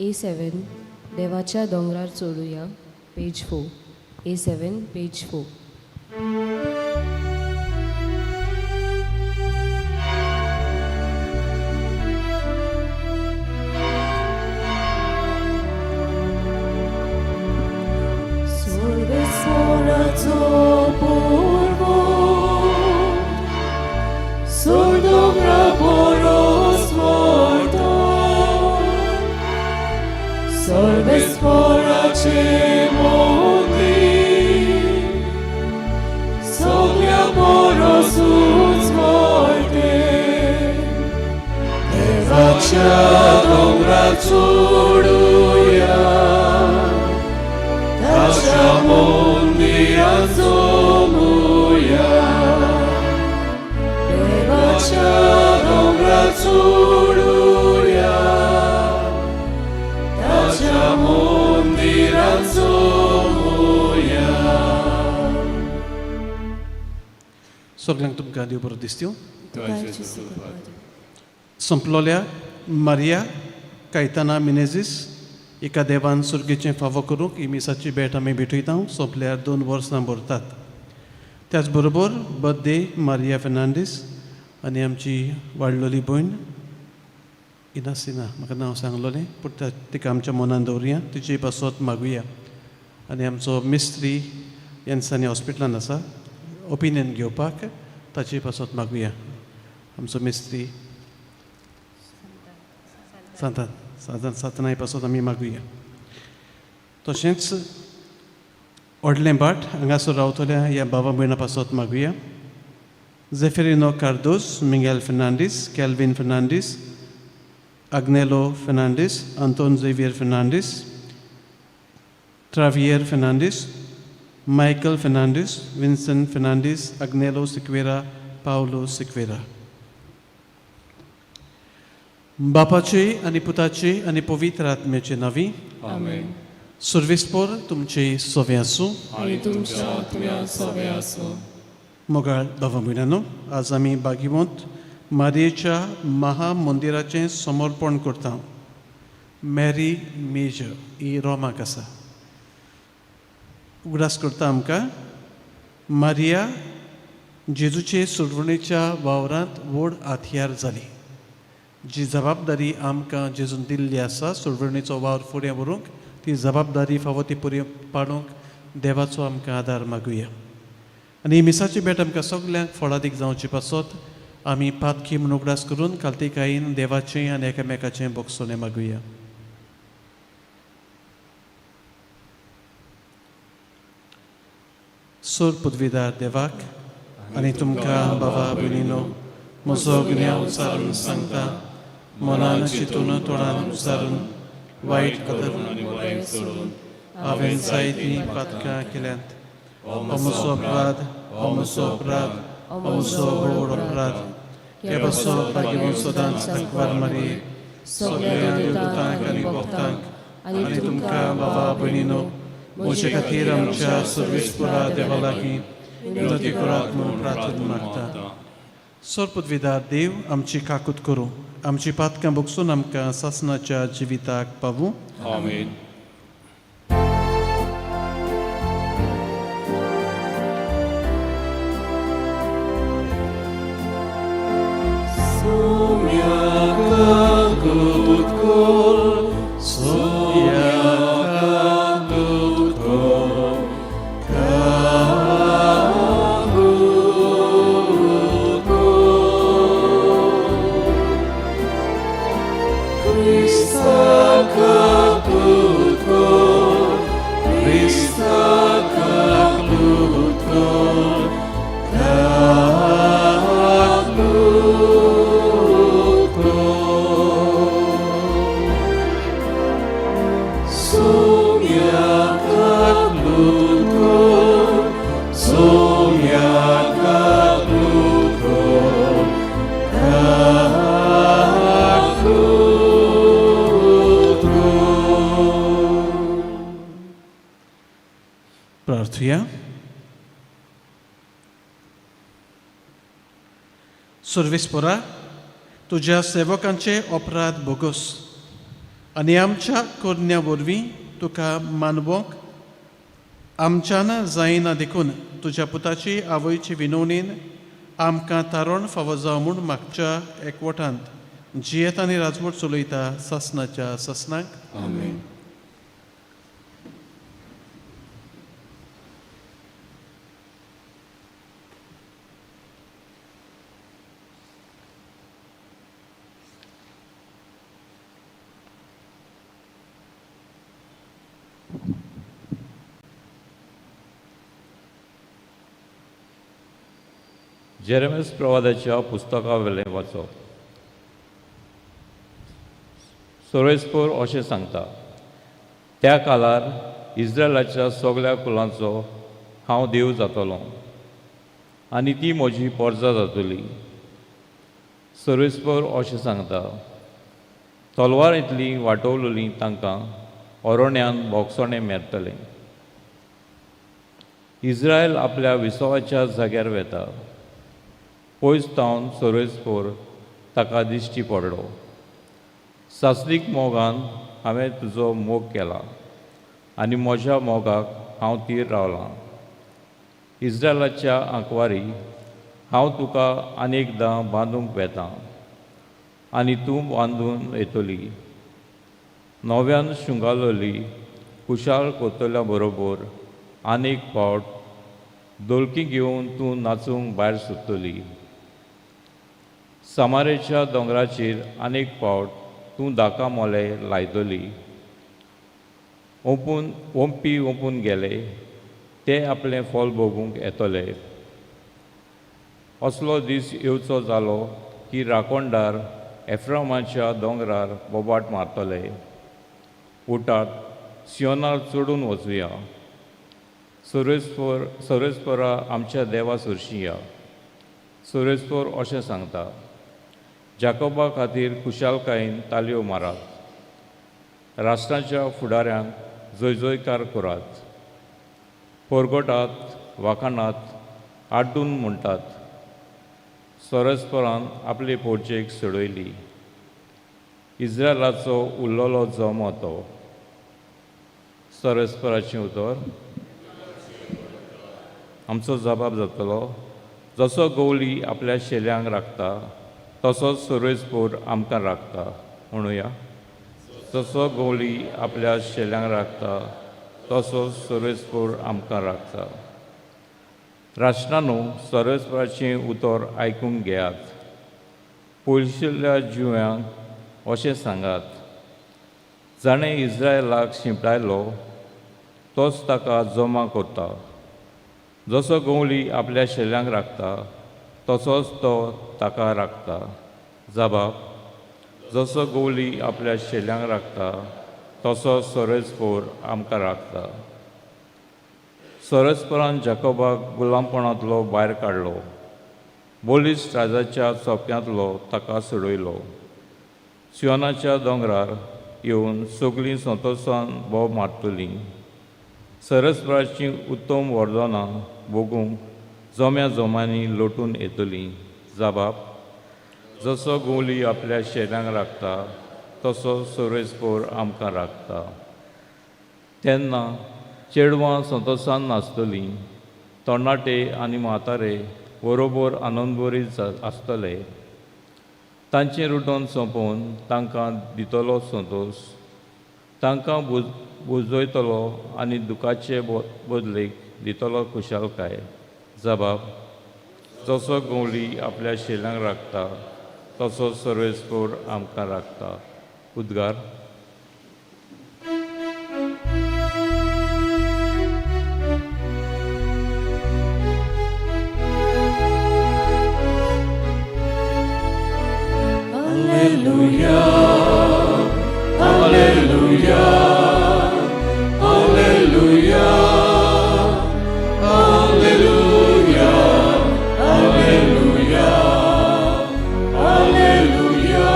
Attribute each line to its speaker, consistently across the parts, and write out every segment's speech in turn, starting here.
Speaker 1: A7 देवाच्या दोंगरार चोडुया page 4. A7 page 4.
Speaker 2: Soglang tumpka di upor distiu. Somplolia Maria Caetana Menezes एका देवान सुर्गेचें फावो करूंक ही मिसाची भेट आमी भेटयता सोंपल्यार 2 वर्सां भरतात. त्याच बरोबर बर्थडे मारिया फेर्नांडीस आनी आमची वाडलोली भयण इनासिना म्हाका नांव सांगलोलें पूण तिका आमच्या मनान दवरया तिचे पासत मागुया. आनी आमचो मिस्त्री येन्सानी हॉस्पिटलान आसा ओपिनियन घेवपाक ताचे पासत मागुया. आमचो मिस्त्री सातनाय पासत आमी मागुया. तशेंच व्हडलें भाट हांगासर रावतल्या ह्या भावा भयणा पासत मागुया. Zeferino Cardos, Miguel Fernandes, Kelvin Fernandes, Agnello Fernandes, Anton Xavier Fernandes, Travier Fernandes, Michael Fernandes, Vincent Fernandes, Agnello Siqueira, Paulo Siqueira. बापाचे आनी पुताचे आनी पवित्र आत्म्याचे नावी
Speaker 3: आमेन.
Speaker 2: सर्वेस्पर तुमचे सोवे आसूं.
Speaker 3: आणि तुमच्या आत्म्या सवे आसो.
Speaker 2: मोगाळ भावा भयणांनो, आज आमी भागिवंत मारयेच्या महामंदिराचें समर्पण करता. मॅरी मेजर ही रोमाक आसा. उगडास करता आमकां मारिया जेजूचे सोडवणेच्या वावरांत व्हड हातयार जाली. जी जबाबदारी आमकां जेजून दिल्ली आसा सोडवणेचो वावर फुडें व्हरूंक ती जबाबदारी फावो ती पुरी पाडूंक देवाचो आमकां आदार मागुया. आनी मिसाची भेट आमकां सगल्यांक फळादीक जावची पासत आमी पातकी म्हूण उगडास करून काल्तिकायेन देवाचें आनी एकामेकाचें बोगसोलें मागुया. सोर पदवीदार देवाक आनी तुमकां भावा भयणीनो म्हजो गुन्यांव उचारून सांगता. मनान चिंतून तोंडान उचारून वायट करून
Speaker 3: आनी वायट सोडून
Speaker 2: हांवें जायतीं पातकां केल्यांत. हो म्हजो अपराध, हो म्हजो अपराध, हो म्हजो व्हड अपराध. हे बसो भागिवंत सदांच तकवार मारये सगळ्या देवतांक आनी भक्तांक आनी तुमकां भावा भयणीनो म्हजे खातीर आमच्या सर्वेस्परा देवा लागीं विनंती करात म्हूण प्रार्थना मागता. सोर पदवीदार देव आमची काकूत करूं. आमची पातकां भोगसून आमकां सासणाच्या जिविताक पावूं.
Speaker 3: आमेन.
Speaker 2: प्रार्थया. सर्वेस्परा तुज्या सेवकांचे अपराध बोगस आनी आमच्या कोरण्या वरवीं तुका मानवोंक आमच्यान जायना देखून तुज्या पुताची आवयची विनवणेन आमकां तारण फावो जावं म्हूण मागच्या एकवटांत जियेत आनी राजवट चलयता ससनाच्या ससनाक
Speaker 3: आमेन.
Speaker 4: जेरेमिया प्रवादाच्या पुस्तका वेलें वाचप. सोरेस्पोर अशें सांगता, त्या काळार इस्रायलाच्या सगळ्या कुलांचो हांव देव जातलों आनी ती म्हजी परजा जातली. सोरेस्पोर अशें सांगता, तलवार इतली वाटोवलेली तांकां अरण्यान बोगसोणें मेरतलें. इस्रायल आपल्या विसवाच्या जाग्यार वेता. पयस तावन सोरेस्पोर ताका दिश्टी पडलो. सासलीक मोगान हांवें तुजो मोग केला आनी म्हज्या मोगाक हांव तीर रावलां. इस्रायलाच्या आंकवारी, हांव तुका आनीकदां बांदूंक वेतां आनी तूं बांदून येतली. नव्यान शुंगालोली कुशाल कोतोल्या बरोबर आनीक फावट दोलकी घेवन तूं नाचूंक भायर सरतली. सामारेच्या दोंगराचेर आनीक फावट तूं दाका मोले लायतली. ओंपी ओंपून गेले ते आपलें फळ भोगूंक येतले. असलो दीस येवचो जालो की राखणदार एफ्रामाच्या दोंगरार बोबाट मारतले. उठात, सियोनार चडून वचुया. सोरेस्पोरा आमच्या देवा सरशी या. सोरेस्पोर अशें सांगता, जाकोबा खातीर खुशालकायेन तालयो मारात. राष्ट्रांच्या फुडाऱ्यांक जयजयकार करात. परगटात, वाखाणात, आड्डून म्हणटात, सोरेस्पोरान आपले पोरचेक सोडयली. इस्रायलाचो उरलोलो जल्म तो. सोरेस्पोराचें उतर. आमचो जबाब जातलो, जसो गवली आपल्या शेल्यांक राखता तसोच सोरेस्पोर आमकां राखता. म्हणुया, जसो गवली आपल्या शेल्यांक राखता तसोच सोरेस्पोर आमकां राखता. राष्ट्रांनो, सोरेस्पोराचें उतर आयकूंक घेयात. पयशिल्ल्या जिव्यांक अशें सांगात, जाणें इस्रायलाक शिंपडायलो तोच ताका जमा करता. जसो गवली आपल्या शेल्यांक राखता तसोच तो ताका राखता. जबाब, जसो गवली आपल्या शेल्यांक राखता तसोच सोरेस्पोर आमकां राखता. सोरेस्पोरान जाकोबाक गुलामपणांतलो भायर काडलो. बोलिस्ट राजाच्या चोप्यांतलो ताका सोडयलो. सियोनाच्या दोंगरार येवन सगळीं संतोशान बोब मारतलीं. सोरेस्पोराचीं उत्तम वर्दनां भोगूंक जोम्या जोमांनी लोटून येतलीं. जबाब, जसो गवली आपल्या शेल्यांक राखता तसो सोरेस्पोर आमकां राखता. तेन्ना चेडवां संतोशान नाचतलीं. तरणाटे आनी म्हातारे बरोबर आनंदभरीत आसतले. तांचें रुडोन सोंपोवन तांकां दितलो संतोश. तांकां बुजयतलो आनी दुखाचे बदलेक दितलो खुशालकाय. जबाब, जसो गवली आपल्या शेल्यांक राखता तसो सोरेस्पोर आमकां राखता. उद्गार.
Speaker 3: Alleluia, Alleluia, Alleluia, Alleluia, Alleluia, Alleluia,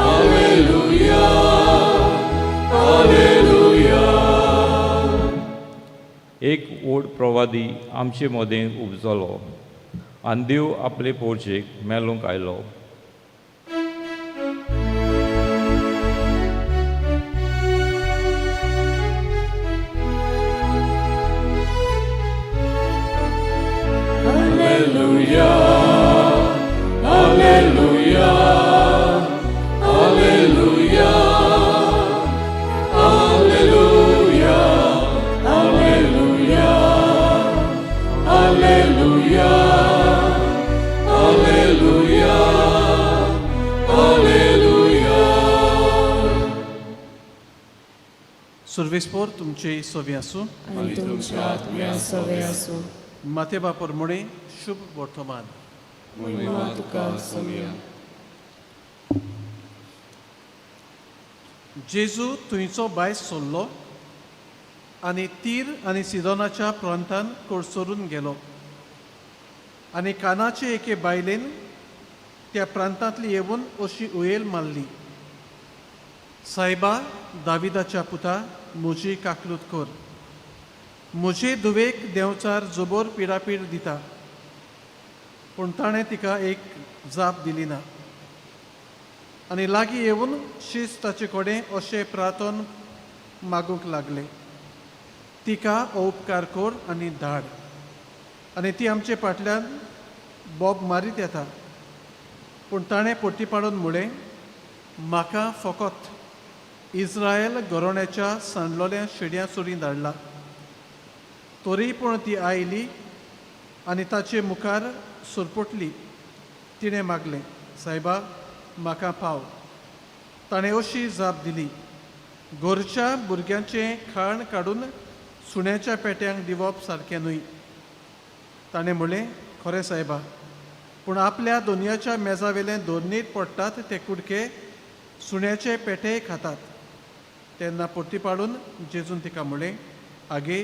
Speaker 3: Alleluia, Alleluia.
Speaker 4: एक ओड प्रवादी आमचे मदें उपजलो आनी देव आपले पोरचेक मेलूंक आयलो.
Speaker 2: सर्वेस्पोर तुमचे सोवी आसूं.
Speaker 1: आनी तुमच्या आत्म्या सवे आसूं.
Speaker 2: मातेबा परमणे शुभ वर्तमान.
Speaker 1: महिमा तुका समिया.
Speaker 2: जेजू थंयचो भायर सोल्लो आनी तीर आनी सिदोनाच्या प्रांतान कोळसरून गेलो आनी कानाचे एके बायलेन त्या प्रांतांतली येवन अशी उयेल मारली, सायबा दाविदाच्या पुता म्हजी काकलूत कर. म्हजे धुवेक देंवचार जोबोर पिडापीड दिता. पूण ताणें तिका एक जाप दिली ना आनी लागीं येवन शीस ताचे कडेन अशें प्रार्थन मागूंक लागले, तिका उपकार कर आनी धाड. आनी ती आमचे फाटल्यान बोब मारीत येता. पूण ताणें पोटी पाडून म्हळें, म्हाका फकत इस्रायल गरोवण्याच्या सांडलोल्या शेड्या चोरी धाडला. तरी पूण ती आयली आनी ताचे मुखार सुरपुटली. तिणें मागलें, सायबा म्हाका पाव. ताणें अशी जाप दिली, घरच्या भुरग्यांचें खाण काडून सुण्याच्या पेट्यांक दिवप सारकें न्हय. ताणें म्हणलें, खरें सायबा, पूण आपल्या दोनयाच्या मेजावेले दोनीत पडटात ते कुडके सुण्याचे पेटेय खातात. तेन्ना पोटी पाडून जेजून तिका म्हणलें, आगे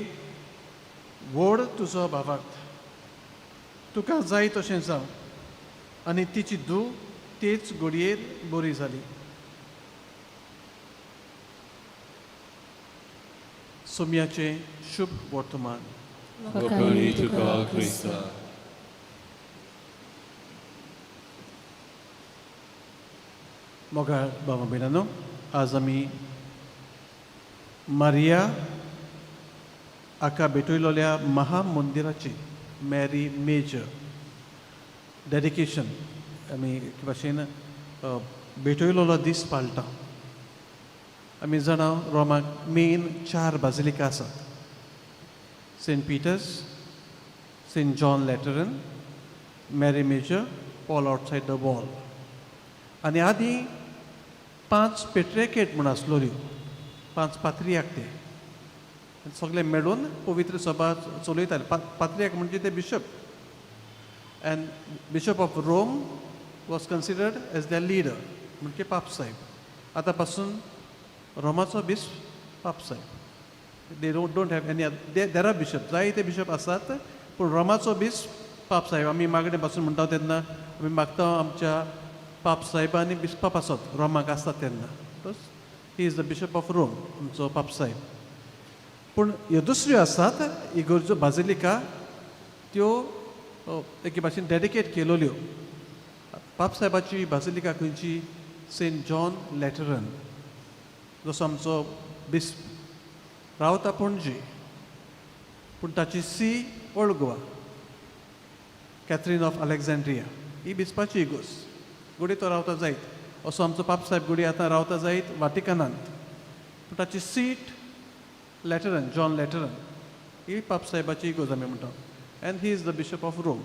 Speaker 2: व्हड तुजो भावाक. तुका जाय तशें जावं. आनी तिची धूव तेच घडयेर बरी जाली. सोम्याचें शुभ वर्तमान.
Speaker 3: वखाणी तुका क्रिस्ता.
Speaker 2: मोगाळ बाबा भयणानो, आज आमी मारिया हाका भेटयलोल्या महामंदिराची मॅरी मेजर डेडिकेशन आमी एक भाशेन भेटयलोलो दीस पाळटा. आमी जाणा रोमाक मेन 4 बाजिलिका आसात. Saint Peter's, Saint John Lateran, Mary Major, Paul outside the wall. आनी आदी 5 पेट्रेकेट म्हूण आसलोल्यो, 5 पात्रियाक ते सगळे मेळून पवित्र सभा चलयताले. पात्रियाक म्हणजे ते bishop. And bishop of Rome was considered as the leader, म्हणजे पापसाहेब. आतां पासून रोमाचो बिशप पापसाहेब. They don't have any there are bishop, जायते बिशप आसात, पूण रोमाचो बिशप पापसाहेब. आमी मागणे पासून म्हणटा तेन्ना आमी मागता आमच्या पापसाहेबांनी बिशपाप आसत रोमाक आसतात तेन्ना. He is the bishop of Rome, आमचो पापसाहेब. पूण ह्यो दुसऱ्यो आसात इगर्जो बाजिलिका, त्यो एके भाशेन डेडिकेट केलोल्यो. पापसाहेबाची बाजिलिका खंयची? सेंट जॉन लॅटरन, जसो आमचो बिस्प रावता पणजे, पूण ताची see old Goa. Catherine of Alexandria ही बिस्पाची इगोर्ज, गुडी तो रावता जायत. असो आमचो पापसाहेब गुडी आतां रावता जायत वाटिकनांत, पूण ताची सीट लॅटरन, जॉन लॅटरन, ही पापसाहेबाची इगोर्ज आमी म्हणटा. And he is the bishop of Rome.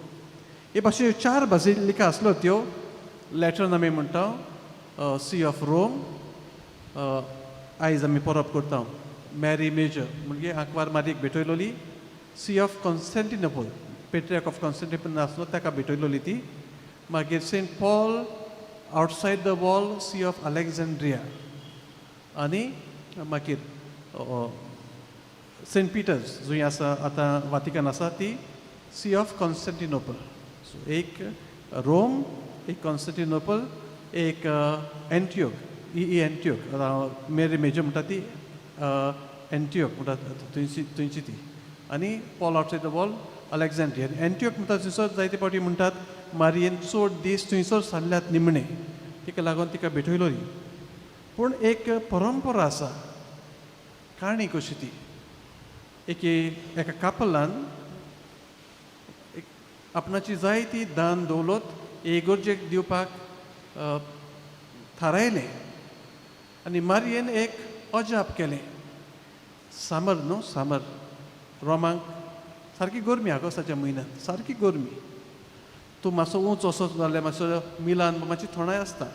Speaker 2: हे भाशेन 4 बाजिलिका आसल्यो त्यो. लॅटरन आमी म्हणटा सी ऑफ रोम, आयज आमी परब करता मॅरी मेजर, म्हणजे आंकवार मारयेक भेटयलोली. See of Constantinople, patriarch of Constantinople आसलो ताका भेटयलोली ती. मागीर saint Paul outside the wall, see of Alexandria. आनी मागीर सेंट पिटर्स जंय आसा आतां वाटिकन आसा ती सी ऑफ कॉन्स्टँटिनोपल. सो एक रोम, एक कॉन्स्टँटिनोपल, एक एंटियोक, ही एंटियोक. मेरी मेजर म्हणटा ती एंटियोक म्हणटा थंयची ती. आनी Paul outside the wall Alexandria. Antioch म्हणटा थंयसर जायते फावटी म्हणटात मारयेन चड दीस थंयसर सारल्यात निमणे, तिका लागून तिका भेटयलोली. पूण एक परंपरा आसा, काणी कशी ती. एका कापलान आपणाची जाय ती दान दौलत इगोर्जेक दिवपाक थारायलें. आनी मारयेन एक अजाप केलें. सामर न्हू, सामर रोमांक सारकी गरमी आगोस्टाच्या म्हयन्यांत, सारकी गरमी. तूं मातसो उंच असो जाल्यार मातसो मिलान मातशी थोणाय आसता.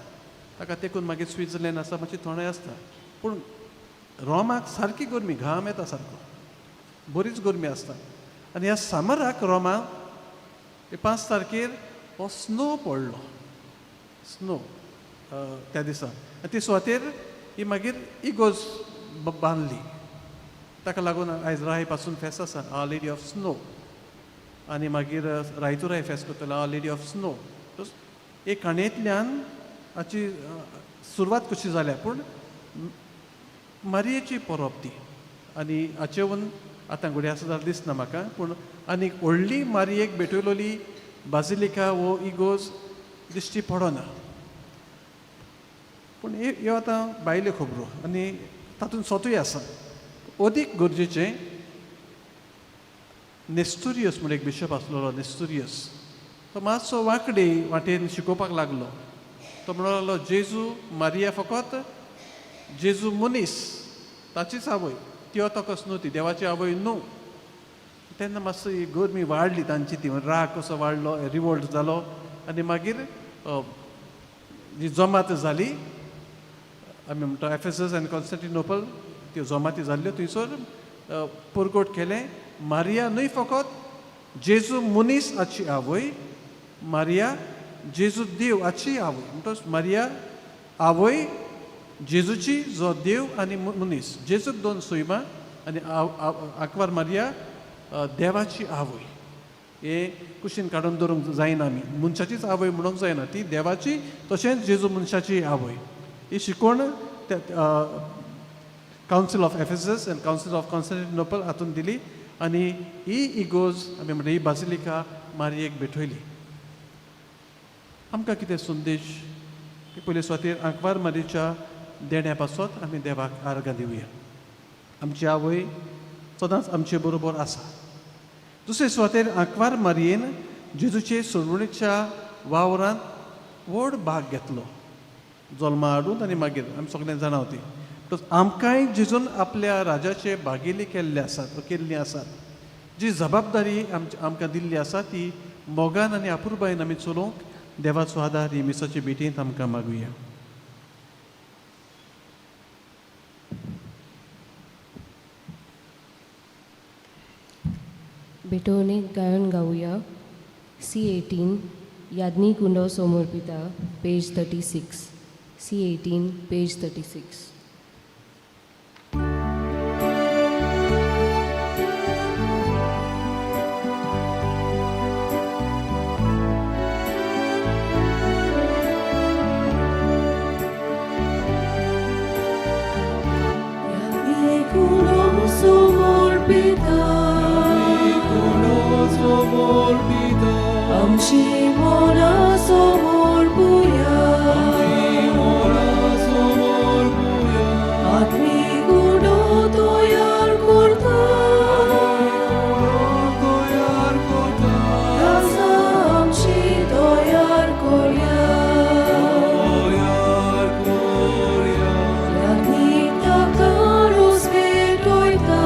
Speaker 2: ताका तेकून मागीर स्विट्झर्लंड आसा मातशी थोणाय आसता. पूण रोमाक सारकी गरमी घाम येता सारको बरीच गरमी आसता आनी ह्या समराक रोमाक 5 तारखेर हो स्नो पडलो स्नो त्या दिसा आनी ती सुवातेर ही मागीर इगोज बांदली ताका लागून आयज राय पासून फेस्त आसा आवर लेडी ऑफ स्नो आनी मागीर रायतुराय फेस्त करतलो आवर लेडी ऑफ स्नो एक काणयेंतल्यान हाची सुरवात कशी जाल्या पूण मारयेची परब ती आनी हाचेवन आतां घडये आसा जाल्यार दिसना म्हाका पूण आनी व्हडली मारयेक भेटयलोली बाजिलिका वो इगोज दिश्टी पडना पूण ह्यो आतां भायल्यो खबरो आनी तातूंत स्वतूय आसा अदीक गरजेचें नेस्टोरियस म्हूण एक बिशप आसलो नेस्टोरियस तो मातसो वांकडे वाटेन शिकोवपाक लागलो तो म्हणून लागलो जेजू मारिया फकत जेजू मनीस ताचीच आवय त्यो तोकस न्हू ती देवाची आवय न्हू तेन्ना मातसो ही गरमी वाडली तांची ती राग कसो वाडलो रिवोल्ट जालो आनी मागीर जी जमात जाली आमी म्हणटा एफेसस आनी कॉन्स्टंटिनोपल त्यो जमाती जाल्ल्यो थंयसर परगोट केलें मारिया न्हय फकत जेजू मनीस हाची आवय मारिया जेजू देव हाची आवय म्हणटच मारिया आवय जेजूची जो देव आनी मनीस जेजूक 2 सैमां आनी आंकवार मारिया देवाची आवय हे कुशीन काडून दवरूंक जायना आमी मनशाचीच आवय म्हणूंक जायना ती देवाची तशेंच जेजू मनशाची आवय ही शिकवण कावन्सील ऑफ एफेसस आनी कावन्सील ऑफ कॉन्स्टंटिनोपल हातूंत दिली आनी ही इगोज आमी म्हणटा ही बाजिलिका मारयेक भेटयली आमकां कितें संदेश पयले सुवातेर आंकवार मारयेच्या देण्या पासत आमी देवाक आर्गां दिवया आमची आवय सदांच आमचे बरोबर आसा दुसरे सुवातेर आंकवार मारयेन जेजूचे सोडवणेच्या वावरांत व्हड भाग घेतलो जल्मा हाडून आनी मागीर आमी सगळें जाणाव ती आमकांय जेजून आपल्या राजाचे भागेली केल्ले आसात केल्ली आसात जी जबाबदारी आमकां दिल्ली आसा ती मोगान आनी आपुरबायेन आमी चलोवंक देवाचो आदार ही मिसाची भेटेंत आमकां मागुया
Speaker 1: भेटवणीक गायन गावया C18 याज्ञी कुंडव समर्पिता page 36 C18 page 36
Speaker 5: Amci mona somor buia, atmi gudo toyar korta, rasa amci toyar korya, yagnik takaros betoita.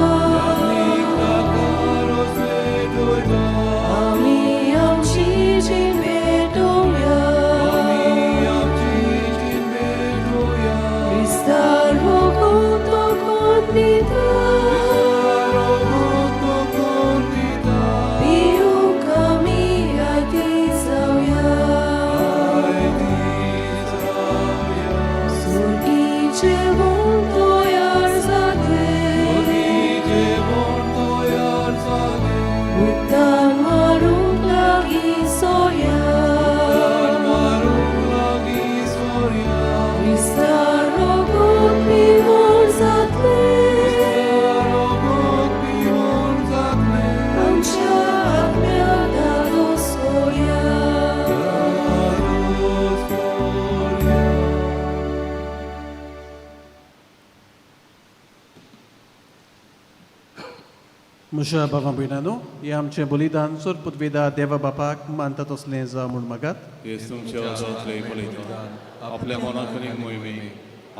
Speaker 2: म्हज्या भावां भयणांनो हें आमचें बलिदान सोर पुतवेदा देवा बापाक मानता तसलें जा म्हूण मागात
Speaker 3: तुमच्या वाजांतलें बलिदान आपल्या मनाकरी मोहिमे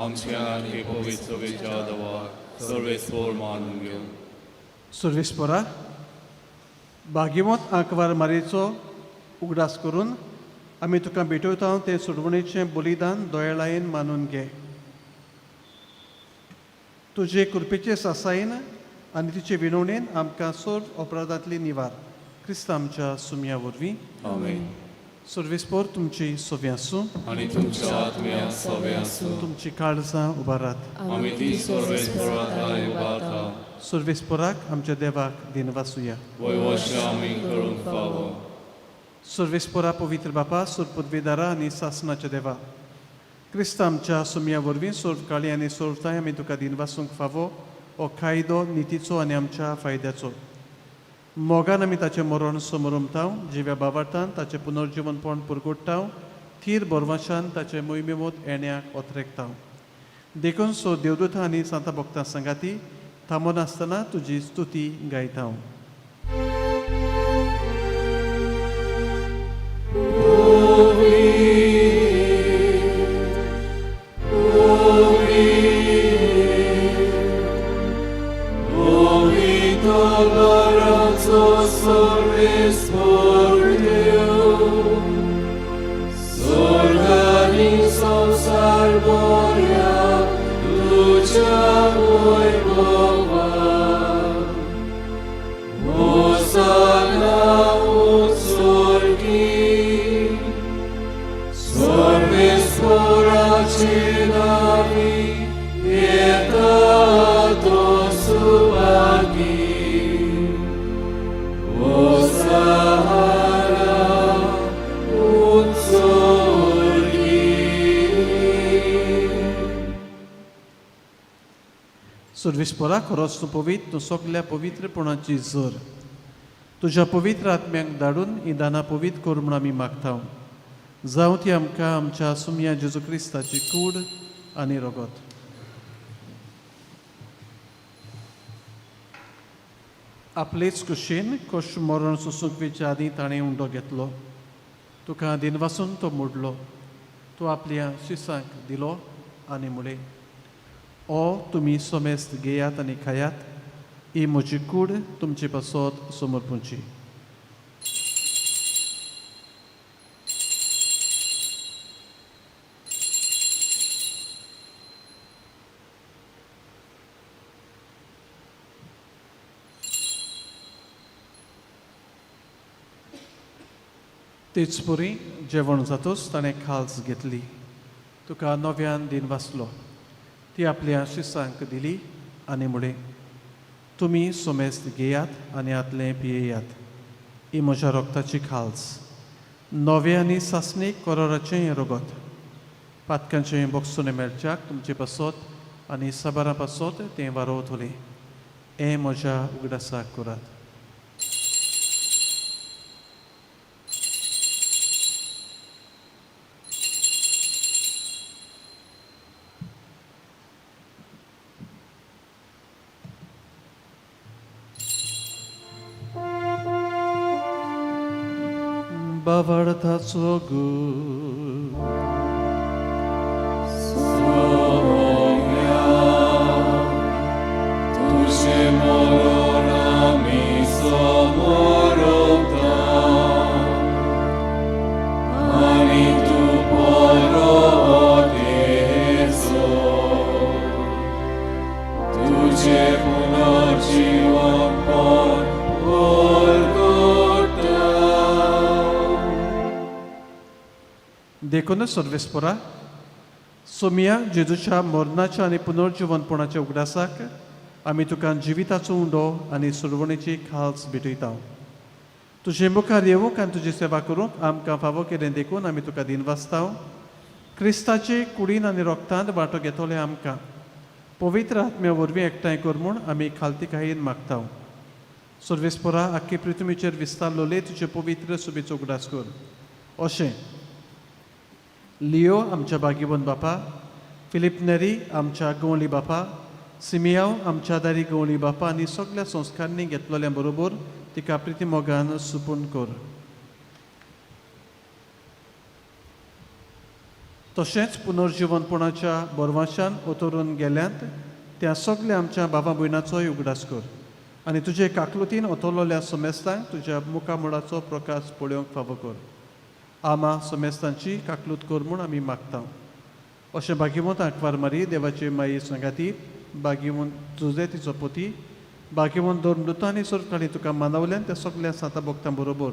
Speaker 3: आमच्या आनी पवित्र सभेच्या दवाक सर्वेस्वर मानून घेवन
Speaker 2: सर्वेस्परा भाग्यवंत आंकवार मारयेचो उगडास करून आमी तुका भेटयता तें सोडवणेचें बलिदान दोळायेन मानून घे तुजे कृपेचे सासायन आनी तुजे विनवणेन आमकां सर्व अपराधांतली निवार क्रिस्त आमच्या सुमया वरवीं
Speaker 3: आमेन.
Speaker 2: सर्वेस्पोर तुमची सोवी आसूं
Speaker 3: आनी तुमच्या आत्म्या सवे आसूं.
Speaker 2: तुमची काळजां उबारात
Speaker 3: आमी ती सर्वेस्परांत उबारता.
Speaker 2: सर्वेस्पोराक आमच्या देवाक दिनवासुया.
Speaker 3: वयवश्य आमी करूंक फावो.
Speaker 2: सर्वेस्पोरा पवित्र बापा सुरपुद्वेदारा आनी सासनाच्या देवा क्रिस्त आमच्या सुमया वरवीं सोर्वकाळी आनी सोर्वताय आमी तुका दिनवासूंक फावो हो कायदो नितीचो आनी आमच्या फायद्याचो. मोगान आमी ताचें मरण समोर उमताव, जिव्या बाबार्थान ताचें पुनर्जिवनपण पुरगुट्टाव, थीर बोरवाशान ताचें मोहिमेमोत येण्याक ओतरेकताव. देखून सो देवदूतां आनी सांता भक्तां संगाती थांबोन आसतना तुजी स्तुती गायताव. सर्वेस्परा खरोच तूं पवित्र, तूं सगल्या पवित्रपणाची झर. तुज्या पवित्र आत्म्याक धाडून ही दानां पवित्र कर म्हूण आमी मागताव. जावं ती आमकां आमच्या सुमया जेजू क्रिस्ताची कूड आनी रगत. आपलेच कुशीन कश मरण सोसूंक वेच्या आदीं ताणें उंडो घेतलो. तुका दिनवासून तो मोडलो. तूं आपल्या शिसांक दिलो आनी म्हळें, ओ तुमी सोमेस्त घेयात आनी खायात, ही म्हजी कूड तुमचे पासत समर्पूंची. तेच परी जेवण जातूच ताणें खाल्स घेतली. तुका नव्यान दिन वाचलो. ती आपल्या शिसांक दिली आनी म्हळें, तुमी सोमेस्त घेयात आनी आतलें पियेयात, ही म्हज्या रोगताची खाल्स. नवे आनी सासणीक कोरोराचें रगत. पातकांचें बोगसोने मेळच्याक तुमचे पासत आनी साबारां पासत तें वारोवतलें. हें म्हज्या उगडासाक करात. बावार्थाचो गूळ.
Speaker 3: तुझे मरण आमी समोर उरता. आनी तूं परत येयसो. तुझे पुनर्जीवन
Speaker 2: देखूनच सर्वेस्परा सोमिया जेजूच्या मरणाच्या आनी पुनर्जीवनपणाच्या उगडासाक आमी तुका जिविताचो उंडो आनी सुरवणेची खाल्स भेटयता. तुजे मुखार येवंक आनी तुजी सेवा करूंक आमकां फावो केलें देखून आमी तुका दिनवासताव. क्रिस्ताचे कुडीन आनी रोगतांत वांटो घेतले आमकां पवित्र आत्म्या वरवीं एकठांय कर म्हूण आमी खालती कायेन मागताव. सर्वेस्परा आख्खे पृथ्वीचेर विस्तारलोले तुजे पवित्र सुबेचो उगडास कर. अशें लियो आमच्या बागीवन बापा, फिलिप नेरी आमच्या गवळी बापा, सिमियाव आमच्या दारी गवळी बापा आनी सगळ्या संस्कारांनी घेतलेल्या बरोबर तिका प्रिती मोगान सुपून कर. तशेंच पुनर्जीवनपणाच्या बोरवाशान उतरून गेल्यांत त्या सगळ्या आमच्या भावा भयणाचोय उगडास कर. आनी तुजे काकलुतीन ओतरलोल्या सोमेस्तांक तुज्या मुखामोडाचो प्रकाश पळोवंक फावो कर. आमा सोमेस्तांची काकलूत कर म्हूण आमी मागता. अशें भाग्यवंत आंकवार मारी देवाचे माये संगाती बागीवन तुझे तिचो पोती बागीवन दोन दुतांनी सोरकाळी तुका मानवल्यान त्या सगळ्या साता भक्तां बरोबर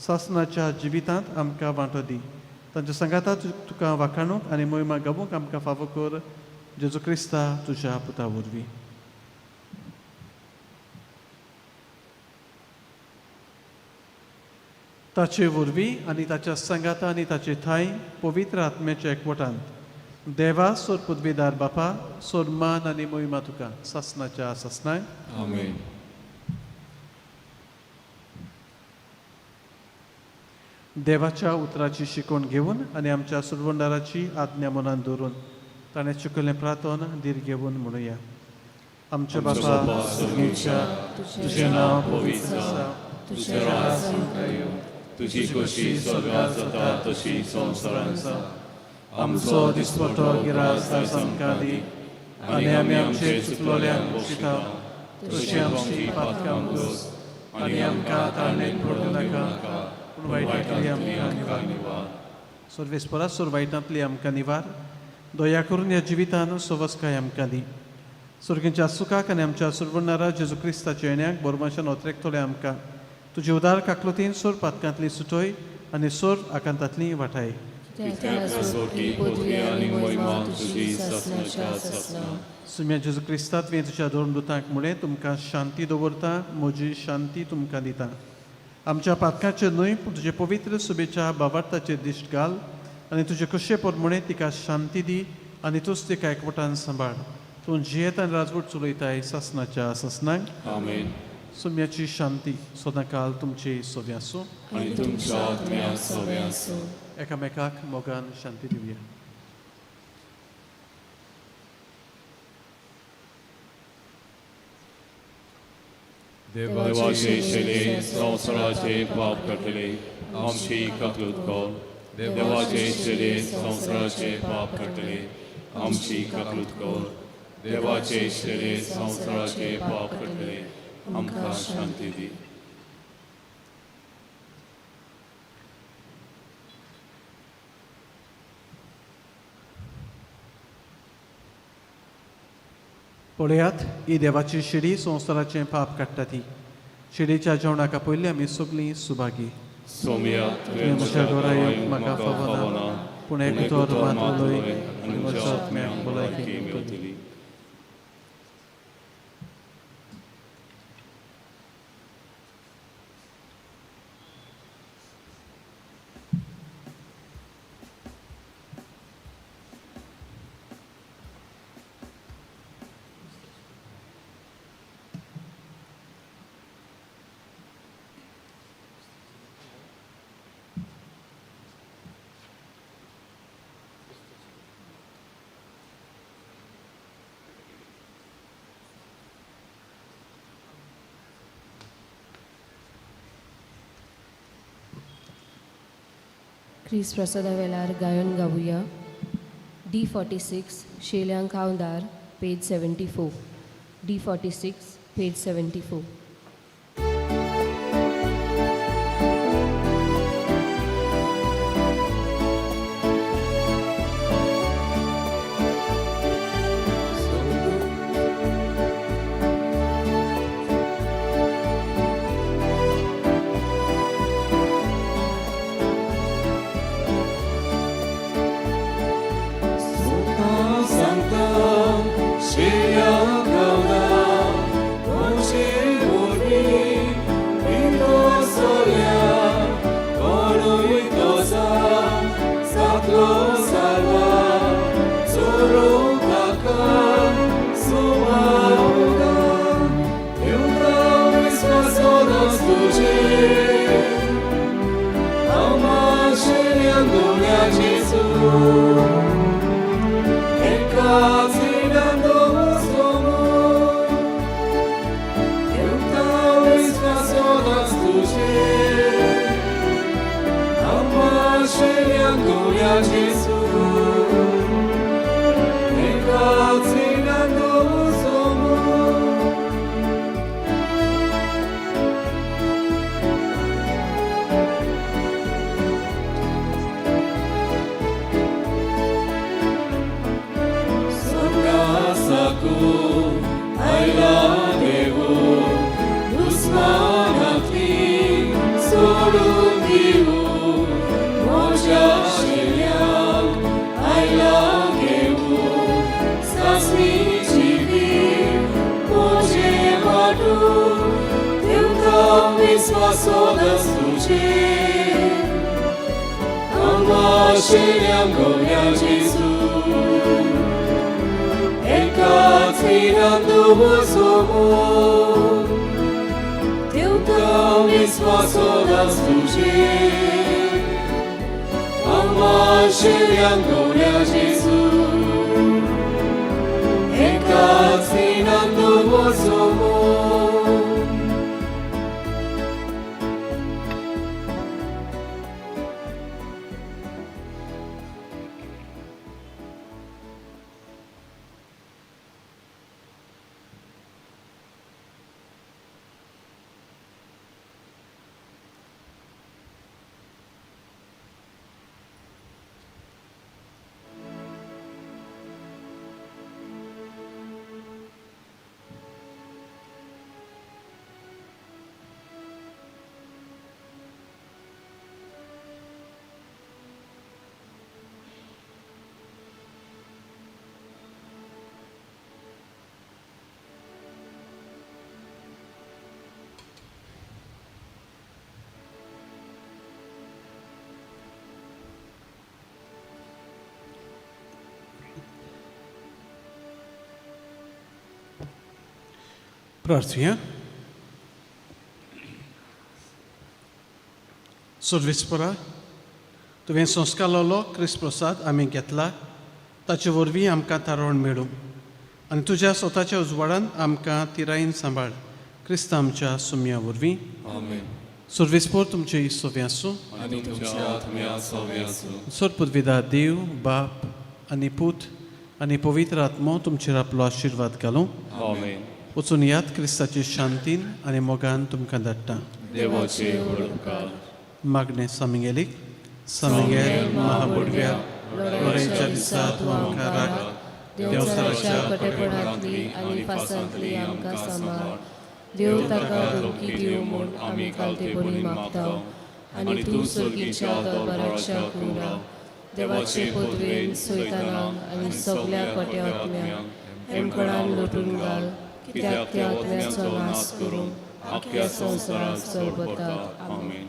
Speaker 2: सासनाच्या जिवितांत आमकां वांटो दी तांच्या संगाता तुका वाखाणूक आनी मोहिमा गावूंक आमकां फावो कर जेजू क्रिस्ता तुज्या पुता वरवीं. ताचे वरवीं आनी ताच्या संगाता आनी ताचे थाय पवित्र आत्म्याच्या एकवटांत देवा सोर पदवीदार बापा सोर मान आनी मोहिमा तुका सासनाच्या सासनाय.
Speaker 3: आमेन.
Speaker 2: देवाच्या उतराची शिकवण घेवन आनी आमच्या सुरवंडाराची आज्ञा मनान दवरून ताणें चुकलें प्रार्थन धीर घेवन म्हणुया. आमचे बापा सुर्गेच्या तुजें नांव पवित्र आसा
Speaker 3: तुजें राज येवं तुजी कशी स्वर्गांत जाता तशी संवसारांत जा.
Speaker 2: आमचो दिसपटो गिरास आयज आमकां दी आनी आमी आमचे चुकलोल्यांक बक्षिता तशी आमची पातकां दोस आनी आमकां तारणेन पडूं नाका पूण वायटांतली आमकां निवार. सर्वेस्परा सोर वायटांतली आमकां निवार. दया करून ह्या जिवितान सवस्काय आमकां दी. सुर्गेच्या सुखाक आनी आमच्या सुरवणारा जेजू क्रिस्ताच्या येण्याक बोरमाच्या नोत्रेक तोळे आमकां तुजे उदार काकलोतीन सोर पातकांतली सुटोय आनी सोर आकांतांतली वाटाय.
Speaker 3: सोटी पदवी आनी मोहिमा तुजी सासनाच्या सासना.
Speaker 2: सुम्या जेजू क्रिस्तांत वे तुज्या दोन दुतांक मुळे तुमकां शांती दवरता म्हजी शांती तुमकां दिता. आमच्या पातकांचेर न्हय पूण तुजे पवित्र सुबेच्या बाबार्थाचेर दिश्ट घाल आनी तुजे कशे परमणे तिका शांती दी आनी तूंच तिका एकवटान सांबाळ. तूं जियेत आनी राजवट चलयताय सासनाच्या सासनाक.
Speaker 3: आमेन.
Speaker 2: सुम्याची शांती सदांकाल तुमची सोबी आसूं
Speaker 3: आनी तुमच्या आत्म्याक सोबे आसूं.
Speaker 2: एकामेकाक मोगान शांती दिवया.
Speaker 3: देवाचे शेले संवसाराचे पाप काडटले आमची काकलूत कर. देवाचे शेले संवसाराचे पाप काडटले आमची काकलूत कर. देवाचे शेले संवसाराचे पाप काडटले आमकां शांती दी.
Speaker 2: पळयात ही देवाची शिडी संवसाराचें पाप काडटा ती. शिडीच्या जेवणाका पयलीं आमी सगळीं सुभागी.
Speaker 3: सोम्या
Speaker 2: तुवें म्हज्या घरा येवंक म्हाका फावो ना पूण एक उतर मात उलय आनी म्हज्या आत्म्याक भलायकी मेळटली.
Speaker 1: ख्रिस प्रसादा वेळार गायन गावुया. D46 शेल्यांक हांवदार page 74. D46 page 74.
Speaker 3: Santa, Shia Gauda, Roche
Speaker 5: विश्वासोदास तुझे आमाशिऱ्यां गोव्या जेजू एकाच विराम दोवो समोर देवता विश्वासोदास तुझे आमाशिऱ्यां गोव्या जेजू एकाच विराम दोवो समोर
Speaker 2: प्रार्थूया. सर्वेस्परा, तुवें संस्कार लावलो क्रिस्त प्रसाद आमी घेतला ताचे वरवीं आमकां तारण मेळूं आनी तुज्या स्वताच्या उजवाडान आमकां तिरायेन सांबाळ क्रिस्त आमच्या सुमया वरवीं.
Speaker 3: आमेन.
Speaker 2: सर्वेस्पोर तुमचे इस्तोवे आसूं.
Speaker 3: आनी तुमच्या आत्म्या सवे आसूं.
Speaker 2: सर्पदविदा देव बाप आनी पूत आनी पवित्र आत्मो तुमचेर आपलो आशिर्वाद घालूं.
Speaker 3: आमेन.
Speaker 2: वचून याद क्रिस्ताचे शांतीन आनी मोगान तुमकां धाडटा.
Speaker 3: देवाचे उपकार.
Speaker 2: मागणें सामिंगेलीक. सामिंगेल महाबुडव्या लोरेंच्या दिसा तूं आमकां राख. देवसाच्या
Speaker 1: कटेपणांतली आनी फासांतली आमकां सांबाळ. देव ताका धमकी दिवं म्हूण आमी कालतेपणी मागतां आनी तूं सर्गीच्या दरबाराच्या कुंगरा देवाचे पदवेन सैतानाक आनी सगळ्या खोट्या आत्म्यांक एमकणान लुटून घाल कित्याक त्या आत्म्याचो नाश करून आख्या संवसाराक चलपतात. आमेन.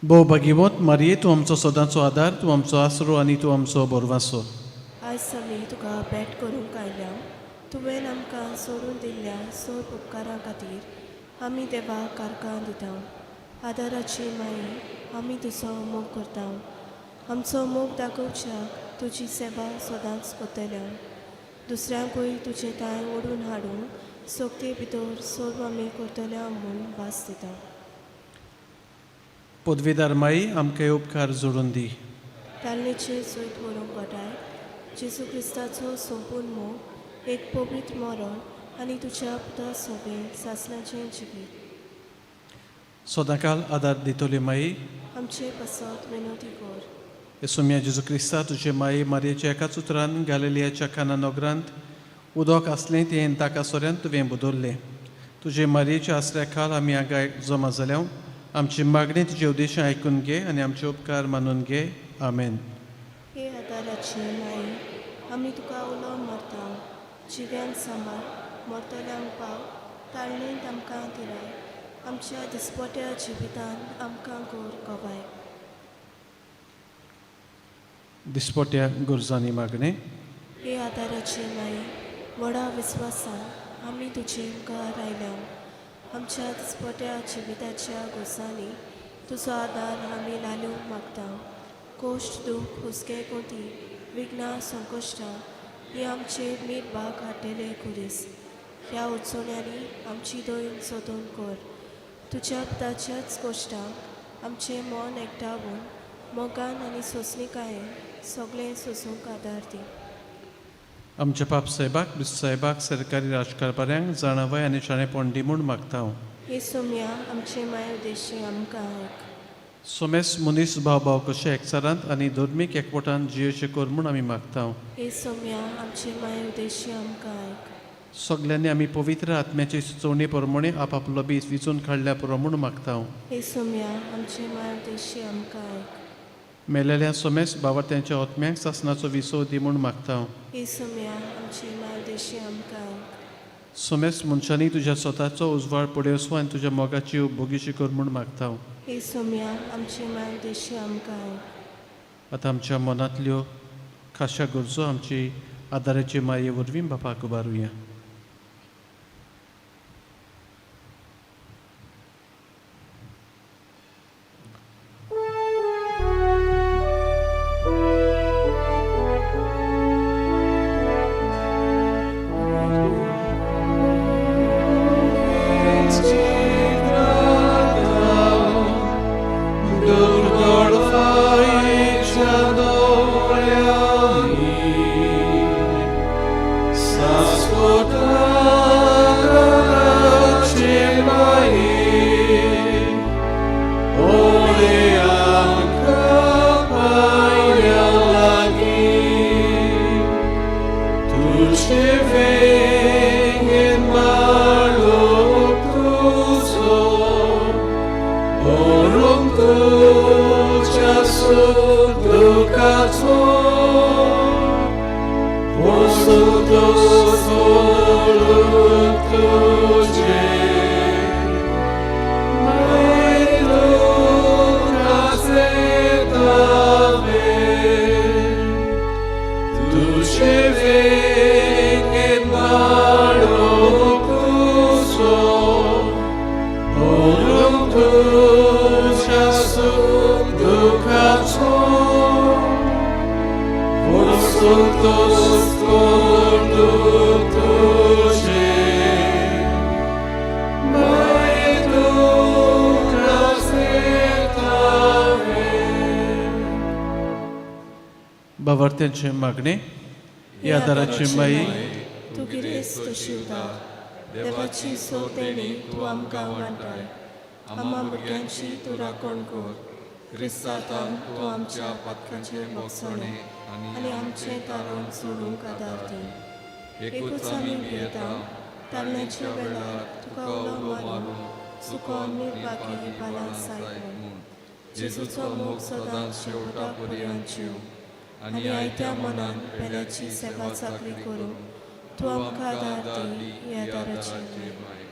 Speaker 1: भोव भाग्यवंत मारये, तूं आमचो सदांचो आदार, तूं आमचो आसरो आनी तूं आमचो बोरवासो.
Speaker 6: आयज आमी तुका भेट करूंक आयल्या. तुवें आमकां सोडून दिल्ल्या सोब उपकारां खातीर आमी देवाक कारकां दिता. आदाराची माई आमी तुजो मोग करता. आमचो मोग दाखोवच्याक तुजी सेवा सदांच करतल्या. दुसऱ्यांकूय तुजें ताय ओडून हाडून सोकते भितर सोर्व आमी करतल्या म्हूण भास दिता.
Speaker 2: पदवीदार माई, आमकां उपकार जोडून दी.
Speaker 6: तालणेचे सयत व्हरूंक घटाय. जेजू क्रिस्ताचो संपूर्ण मोग, एक पवित्र मरण आनी तुज्या पुता सोबे सासणाचें जिवीत.
Speaker 2: सदांकाल आदार दितली माई,
Speaker 6: आमचे पासत विनोदी कर.
Speaker 2: येसुम्या जेजू क्रिस्ता, तुजे माई मारयेच्या एकाच उतरान गॅलिलियाच्या काना नगरांत उदक आसलें तें ताका सोऱ्यान तुवें बदल्लें. तुजे मारयेच्या आसऱ्या खाल आमी हांगा जमा जाल्या. आमची मागणी तुजे उद्देश आयकून घे आनी आमचे उपकार मानून घे. आमेन.
Speaker 6: हे आदाराचे आदाराची माई आमी तुका उलो मारता जिव्यांक सांबाळ मरतल्यांक पाव ताळणेंत आमकां दिलाय आमच्या दिसपट्या जिवितांत आमकां गोर कोबाय
Speaker 2: दिसपट्या गुरजांनी मागणे
Speaker 6: हे आदाराची माई व्हडा विस्वासान आमी तुजे मुखार आयल्या आमच्या दिसपट्या जिविताच्या गोसांनी तुजो आदार आमी लालूंक मागता कोश्ट दूख हुस्के कोती विघ्नां संकश्टां ही आमचेर मीठ भाग हाडलेले कुडीस ह्या उत्सवण्यांनी आमची दोन सोदून कर तुज्या पुताच्याच गोश्टांक आमचें मन एकठांवून मोगान आनी सोंसणिकायेन सगळें सोसूंक आदार दी
Speaker 2: आमच्या बाप साहेबाक बिस्त साहेबाक सरकारी राजकारपाऱ्यांक जाणावय आनी शाणेपण दी म्हूण मागता हांव
Speaker 6: हे सोम्या आमचे माय उद्देशी आमकां आयक
Speaker 2: सोमेस मनीस भाव भाव कशे एकचारांत आनी धर्मीक एकवटान जियेचें कर म्हूण आमी मागता हांव
Speaker 6: हे सोम्या आमचे माय उद्देशी आमकां आयक
Speaker 2: सगल्यांनी आमी पवित्र आत्म्याचे सुचोवणे प्रमाणे आपापलो बीस विचून काडल्या पुरो म्हूण मागता हांव
Speaker 6: हे सोम्या आमचे माय उद्देशी आमकां आयक
Speaker 2: मेलेल्या सोमेस बाबात्यांच्या आत्म्यांक सासनाचो विसव दी म्हूण मागता हांव
Speaker 6: हे सोम्या आमचे माय उद्देशी आमकां आयक
Speaker 2: सोमेस मनशांनी तुज्या स्वताचो उजवाड पडयोसो आनी तुज्या मोगाची उपभोगीशी कर म्हूण मागता हांव
Speaker 6: हे सोम्या आमचे माय उद्देशी आमकां आयक
Speaker 2: आतां आमच्या मनांतल्यो खाशा गरजो आमची आदाराचे माये वरवीं बापाक उबारुया बावार्थ्यांचे मागणे या आदाराची माई
Speaker 6: तूं गिरेस्त तशी उदार देवाची सोतेणी तूं आमकां वांटाय आम्हा भुरग्यांची तूं राखण कर क्रिस्तांतान तूं आमच्या पातकांचे बक्षणे आनी आमचें तारण सोडूंक आदार दी एकूच आमी भियेता तारण्याच्या वेळार तुका उलो मारून चुकोन निर्बाकी बालाक सायकून जेजूचो मोग सदांच शेवटा पर्यंत जीव आनी आयत्या मनान पेल्याची सेवा चाकरी करूं तूं आमकां आदार दी ह्या आदाराची माय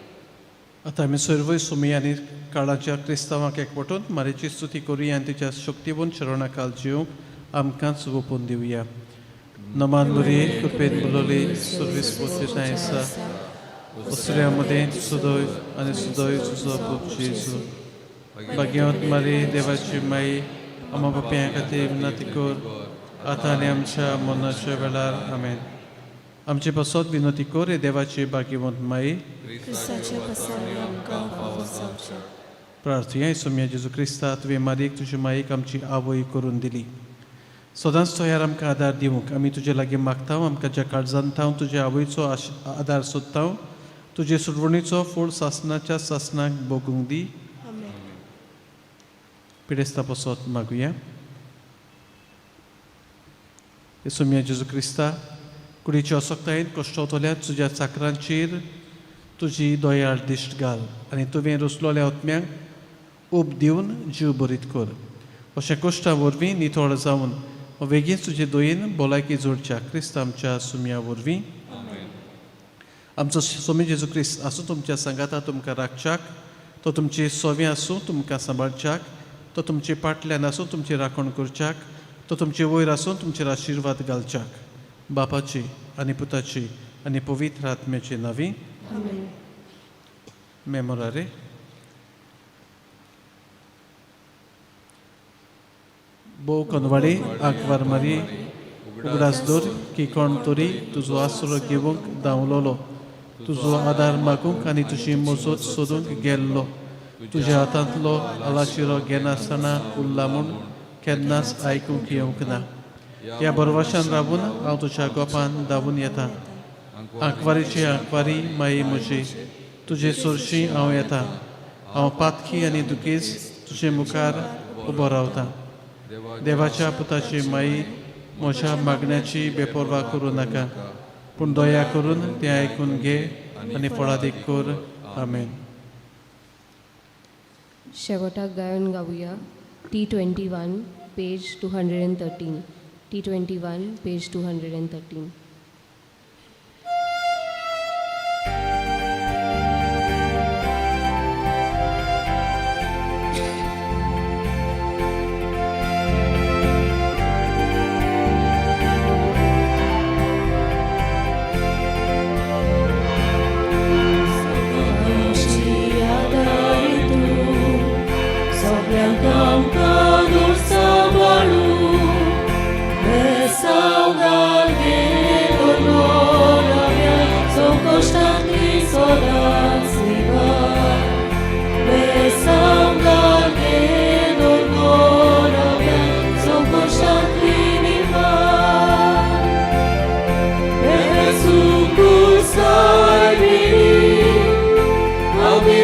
Speaker 2: आतां आमी सर्वय सुमी आनी काळाच्या क्रिस्तांवांक एकवटून मारेची स्तुती करुया आनी तिच्या शक्तीवन शरणाकाल जिवंक आमकांच ओपून दिवया नमान बरी कृपेन बुलोली सर्वीस पोस्टेतां आसा उसऱ्या मदें सुदय आनी सुदय तुजो पूत जेजू भाग्यवंत मारी देवाची माई आम्हा बापाया खातीर विनंती कर आतां आनी आमच्या मरणाच्या वेळार आमेन आमची बसत विनंती कर हे देवाची भाग्यवंत माई
Speaker 6: क्रिस्ताचे पसरे आमकां फावो जावचें
Speaker 2: प्रार्थया सोम्या जेजू क्रिस्ता तुवें मारीक तुजे माईक आमची आवय करून दिली सदांच तोयार आमकां आदार दिवंक आमी तुजे लागीं मागता आमकां ज्या काळजांत हांव तुजे आवयचो आदार सोदता तुजे सुडवणीचो फळ सासनाच्या सासनाक भोगूंक दी
Speaker 6: आमेन
Speaker 2: पिडेस्ता पसत मागुया सोम्या जेजू क्रिस्ता कुडीच्या असक्तायेन कश्टवतल्या तुज्या चाकरांचेर तुजी दोयाळ दिश्ट घाल आनी तुवें रुसलोल्या आत्म्यांक ऊब दिवन जीव बरीत कर अशें कश्टा वरवीं नितळ जावन बेगीन तुजे दोयेन भलायकी जोडच्या क्रिस्त आमच्या सुमया वरवीं आमचो स्वामी जेजू क्रिस्त आसूं तुमच्या संगाता तुमकां राखच्याक तो तुमची सोवी आसूं तुमकां सांबाळच्याक तो तुमचे पाटल्यान आसूं तुमची राखण करच्याक तो तुमचे वयर आसूं तुमचेर आशिर्वाद घालच्याक बापाची आनी पुताची आनी पवित्र आत्म्याची नांवी मेमोरारे बो कनवाडी आंकवार मारी उगडास दवर की कोण तरी तुजो आसरो घेवंक धांवलोलो तुजो आदार मागूंक आनी तुजी मजत सोदूंक गेल्लो तुज्या हातांतलो आलाशिरो घेनासतना उरला म्हूण केन्नाच आयकूंक येवंक ना ह्या बरवाशान रावून हांव तुज्या गोपान धांवून येता आंकवारीची आंकवारी माई म्हजी तुजे सोरशी हांव येता हांव पातकी आनी दुखीच तुजे मुखार उबो रावता देवाच्या पुताची माई म्हज्या मागण्याची बेपरवा करूं नाका पूण दया करून तें आयकून घे आनी फळादीक कर आमेन.
Speaker 1: शेवटाक गायन गावया T21 page 213 T21 page 213.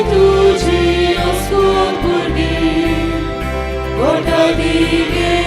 Speaker 5: Tuji ascolta di